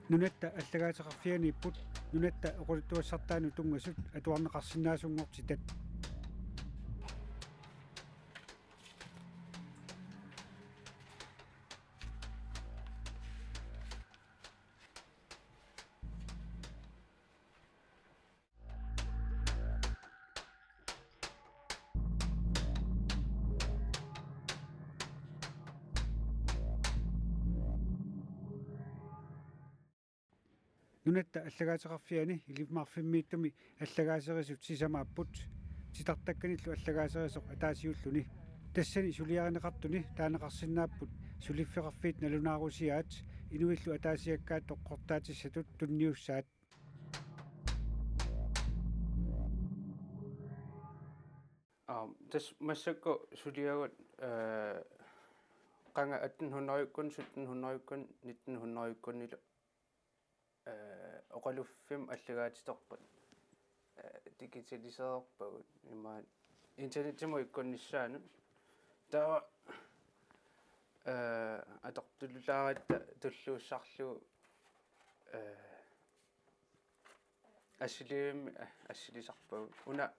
Nunatta аллагаатеқарфианииппут нунатта оқулуттуассартаану тунгасут атуарнеқарсинаасунгортитат нунатта аллагаатеқарфиани илиммарфиммииттуми аллагаасерисут сисамааппут титартакканиллу аллагаасерисоқ атаасиуллуни тассани сулиаринеқартуни таанеқарсинааппут сулиффеқарфиит налунаарусиаат инуиллу атаасиаккаат тоққортаатиссатут тунниуссаат тас массакку сулиагут qanga 1800-kun 1700-kun 1900-kunnilu oqaluffim allagaatitorput digitaliseerpagut imma internetimu ikkunnissaanu tawa атортуллааратта туллууссарлу ассилиимми ассилисарпагут уна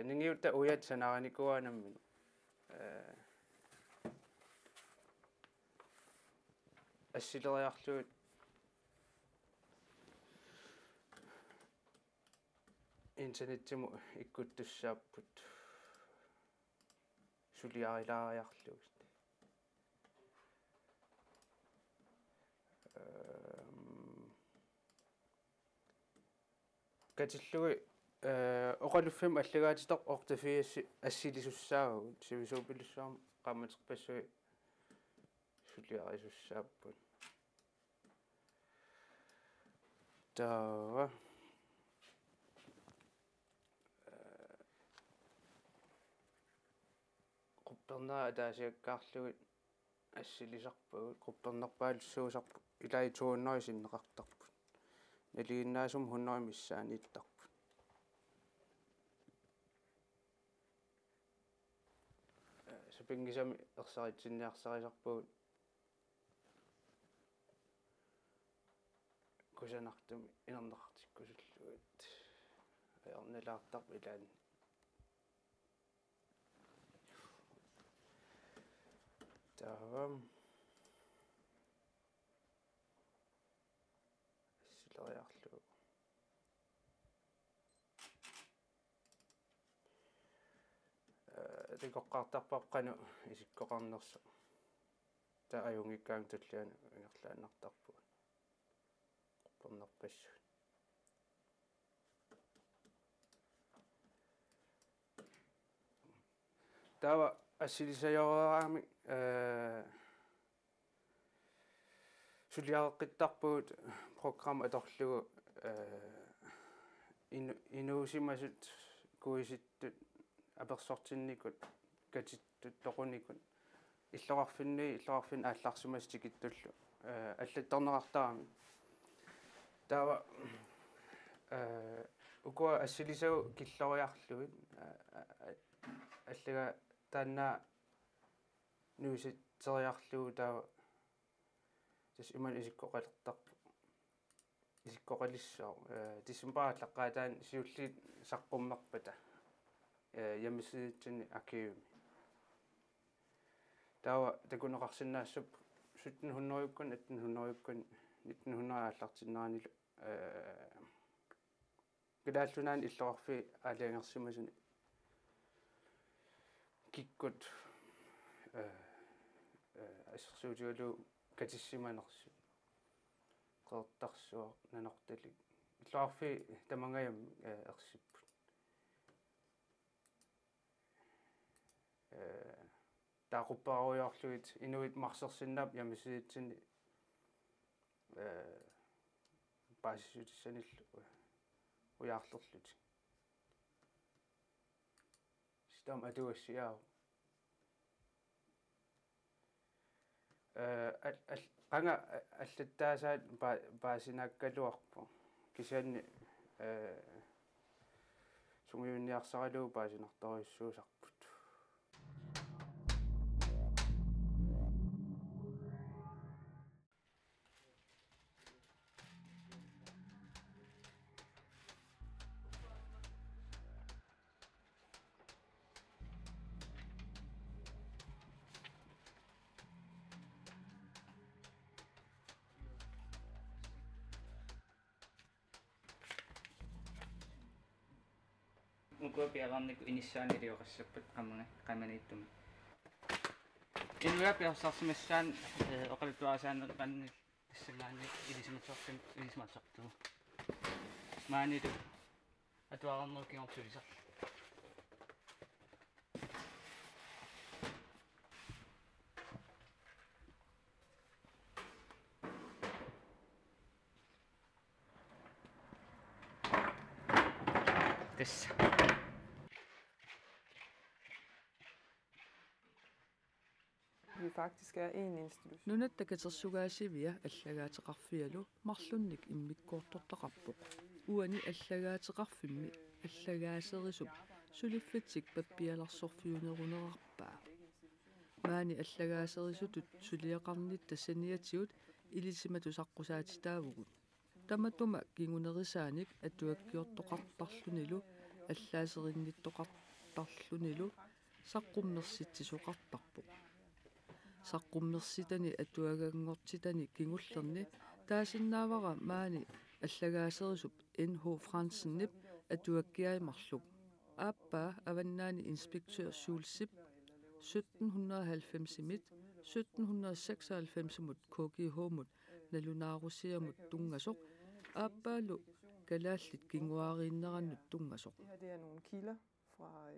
нингиутта уят санааникуанамми ассилериарлуут интернеттиму иккуттуссааппут сулиарилаариарлугут катиллуи оқалуффим аллагаатитоқ ортафиасси ассилисуссаагут сивисуупилуссаам қамматерпассуи сулиарисуссааппут таа qupperna ataasiakkaarlugut ассилисарпагут quppernerpaalussuusarpu илаитууннерисиннеқартарпут налииннаасум 100 миссаанииттарпут супингисами ерсаритсинниарсарисарпагут кусанартуми инернеқартиккусуллугут аерналаартарп илаан таавам силариарлу тикоққартарпаққану исиккоқарнерсо таа аюнгиккаан туллиану ингерлааннартарпугут quppernerpassu таава ассилисаёраами сулиареққиттарпугут программа аторлугу инуусимасут куиситтут аперсортинникут катиттут тоқуникут иллоқарфин аалларсимас тикиттуллу аллатторнеқартарами таава укуа ассилисагу киллориарлугит аллага таанна нуиситсериарлугу таава тас иман исиккоқалертарпу исиккоқалиссаа тисимпааллаққаатаан сиуллиит саққуммерпата ямиситсини акиуми таава такунеқарсинаассуп 1700-kun 1800-kun 1900-ааллартиннеранилу килааллунаан иллоқарфи аалиангерсимасуни киккут ассерсуутигалу катиссиманерсу qeertarsuaq nanortalik иллоқарфи тамангаям ерсиппут таақуппааруйорлугит инуит марсерсиннаап ямисиитсини пассисутиссаниллу уяарлерлут стам адуассиаа qanga аллаттаасаат паасинааккалуарпу кисаанни сумиунниарсаралуу паасинарториуссуусарпут укуапиагарникку инissаанилиоқассаппат qamaniittumi инуяпиарсарсимассаан оқалуттуарасааннер qanni тассалаани илисиматсартуу маанилу атуарнеркингортулисар тасса vi faktisk er en institution. Nunattakatersugaasivia allagaatеқарфиалу марлунник иммиккуортортақарпоқ уани аллагаатеқарфимми аллагаасерисуп сулиффатик паппиаларсорфиунерунерарпаа маани аллагаасерисутут сулиақарнит тассаниатигут илисиматусаққусаатитаавгут таматума кингунерисааник атуаккиортоқартарлунилу аллаасеринниттоқартарлунилу саққуммерситсисоқартарпоқ саққуммерситани атуагангортитани кингуллерни таасиннаавара маани аллагаасерисуп НХ Франсеннип атуаккиаймарлук ааппаа аваннаани инспектør Schulzip 1790-мит 1796-мут KGH-мут налунаарусиамут тунгасоқ ааппаалу калааллит кингуарииннераннут тунгасоқ. Det her det er nogle kilder fra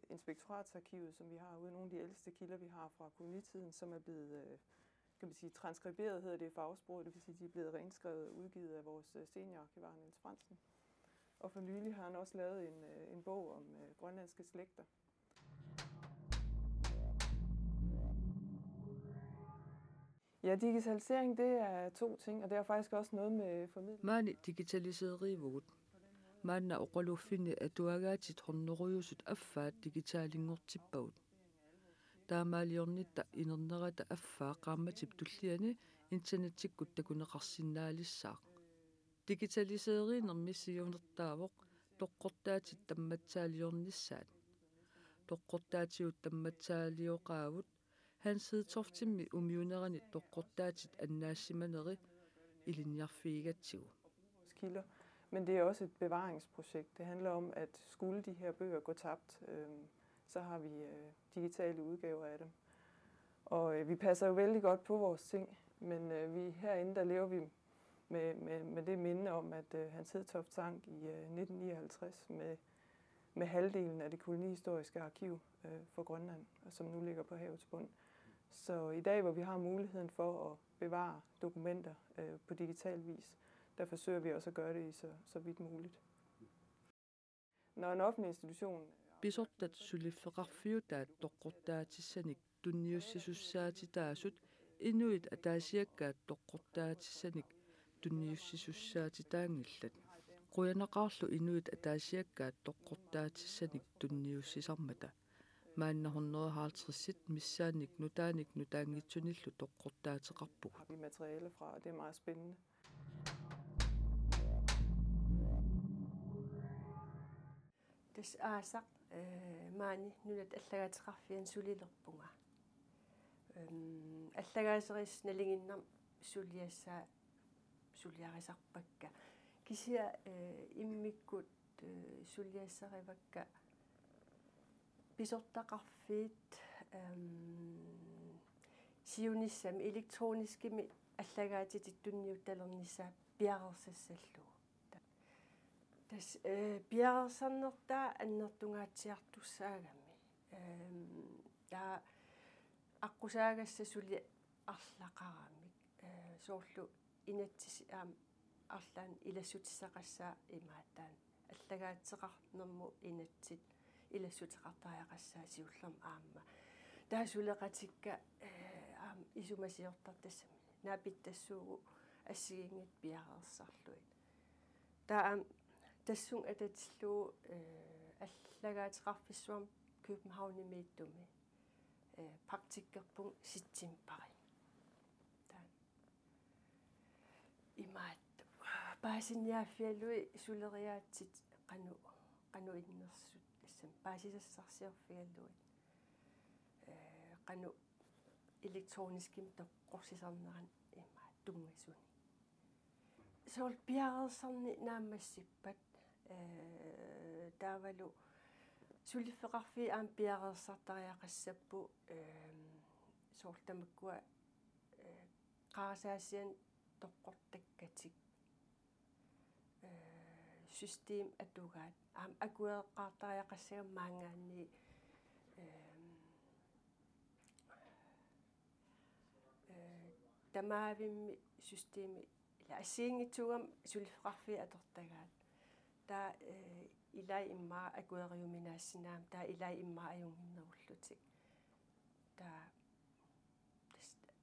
inspektoratsarkivet, som vi har ude. Nogle af de ældste kilder, vi har fra kolonitiden, som er blevet kan man sige, transkriberet, hedder det i fagsproget. Det vil sige, de er blevet renskrevet og udgivet af vores seniorarkivar Niels Fransen. Og for nylig har han også lavet en bog om grønlandske slægter. Ja, digitalisering, det er to ting, og det er faktisk også noget med formidling. Maani digitaliserivugut. Maanna oqaluffinni atuagaatit horneruyusut affaat digitaalingortippagut. Taamaaliornitta inernerata affaa qaammatip tulliani internetikkut takuneqarsinnaalissaaq. Digitaliseriinermissiunertaavoq toqqortaatit tammatsaaliornissaat. Toqqortaatigut tammatsaaliоqaavut Hansidtorftimmi umiunerani toqqortaatit annaassimaneri ilinjarfiigatsigu. Kilder. Men det er også et bevaringsprojekt. Det handler om, at skulle de her bøger gå tabt, så har vi digitale udgaver af dem. Og vi passer jo vældig godt på vores ting, men vi herinde, der lever vi med det minde om, at Hans Hedtoft sank i 1959 med halvdelen af det kolonihistoriske arkiv for Grønland, som nu ligger på havets bund. Så i dag, hvor vi har muligheden for at bevare dokumenter på digital vis, der forsøger vi også at gøre det i så vidt muligt. Når en offentlig institution Bisortat sulifferarfiutaat toqqortaatissanik tunniussisussaatit inuit ataasiakkaat toqqortaatissanik tunniussisussaatit quyanaqarlu inuit ataasiakkaat toqqortaatissanik tunniussisarmata maannahornerhaartrissit missaanik nutaangitsunillu toqqortaateqarpuk. Har vi materiale fra, og det er meget spændende. Tas aasaq maani nunat allagaatiqarfian sulilerpunga allagaaseris nalinginnam suliarisarpakka kisia immikkut suliassarivakka pisortaqarfiit siunissam elektroniskimi allagaatitittunniuttalernissa piarersassalluu tas piarersannertaa annertungaatsiartussaagami taa аққусаагасса сули арлақарамик соорлу инатсис арлаан илассутиссақассаа имааттаан аллагаатсеқарнэрму инатсит илассутеқартариақассаа сиуллерм аама таа сулеқатикка исумасиортартассами наапиттассуугу ассигингит пиарерсарлуит таа тассун ататиллуу аллагаатеқарфиссуам København-имииттуми практиккерпун ситсимпари таан имаат паасинниааффиалуи сулериаатсит qaну иннерсут ассам паасисассарсиорфигаллуит qaну электрониским тоққорсисарнеран имаат тунгасуни соол пиарерсарни наамассиппат таавалу сулиффеқарфи аам пиареерсартариақассаппу соорлтамаккуа qaasaassian toqqortakkatик system atugaat aam akueqqaartariaqassagam tamaavimmi systemi ila assiingitsugam sulifeqarfi atortagaat taa ilai immaa akueriuminaassinaam taa ilai immaa ajunginnerullutik taa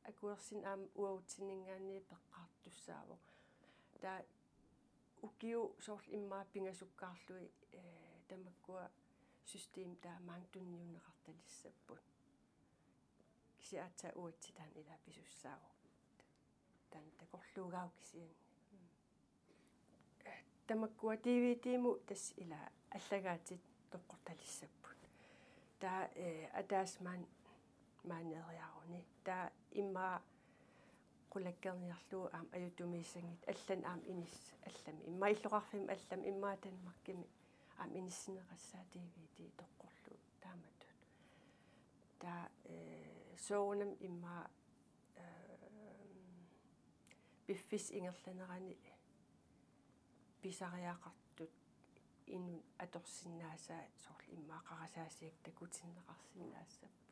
akuersin aam uautiningaanni peqqaartussaavo taa ukiu soorl immaa pingasukkaarlui tamakkua system taa maangtunniunneqartalissapput kisiaatsa uitsitaan ila pisussaavo tan takorluugau kisianni tamakkua DVD-mu tass ila allagaatit toqqortalissapput taa ataasmaan maaneriaruni taa immaa qulakkerniarluu aam ajutumiissangit allan aam inis allami imma illoqarfim allam immaa tanmarkimi aam inissineqassaa DVD toqqorlu taamatut taa soorunam immaa piffis ingerlanerani pisariaqartut inun atorsinnaasa soorl immaa qarasaasiak takutinneqarsinnaassappa